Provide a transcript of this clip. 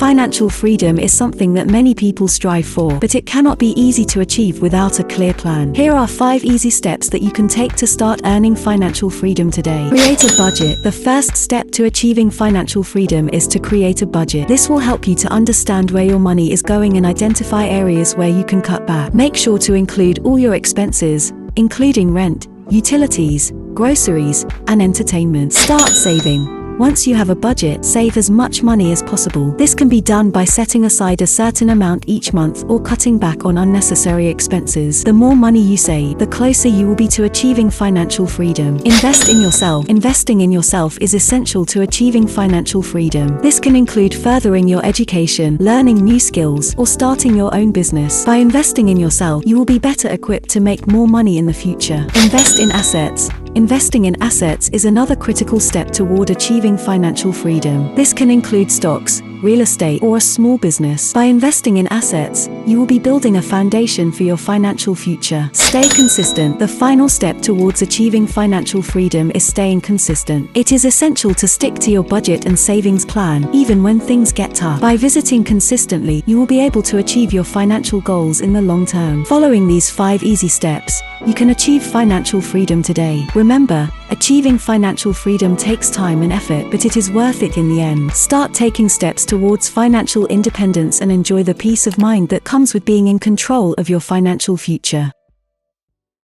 Financial freedom is something that many people strive for, but it cannot be easy to achieve without a clear plan. Here are 5 easy steps that you can take to start earning financial freedom today. Create a budget. The first step to achieving financial freedom is to create a budget. This will help you to understand where your money is going and identify areas where you can cut back. Make sure to include all your expenses, including rent, utilities, groceries, and entertainment. Start saving. Once you have a budget, save as much money as possible. This can be done by setting aside a certain amount each month or cutting back on unnecessary expenses. The more money you save, the closer you will be to achieving financial freedom. Invest in yourself. Investing in yourself is essential to achieving financial freedom. This can include furthering your education, learning new skills, or starting your own business. By investing in yourself, you will be better equipped to make more money in the future. Invest in assets. Investing in assets is another critical step toward achieving financial freedom. This can include stocks, real estate, or a small business. By investing in assets, you will be building a foundation for your financial future. Stay consistent. The final step towards achieving financial freedom is staying consistent. It is essential to stick to your budget and savings plan, even when things get tough. By visiting consistently, you will be able to achieve your financial goals in the long term. Following these 5 easy steps, you can achieve financial freedom today. Remember, achieving financial freedom takes time and effort, but it is worth it in the end. Start taking steps towards financial independence and enjoy the peace of mind that comes with being in control of your financial future.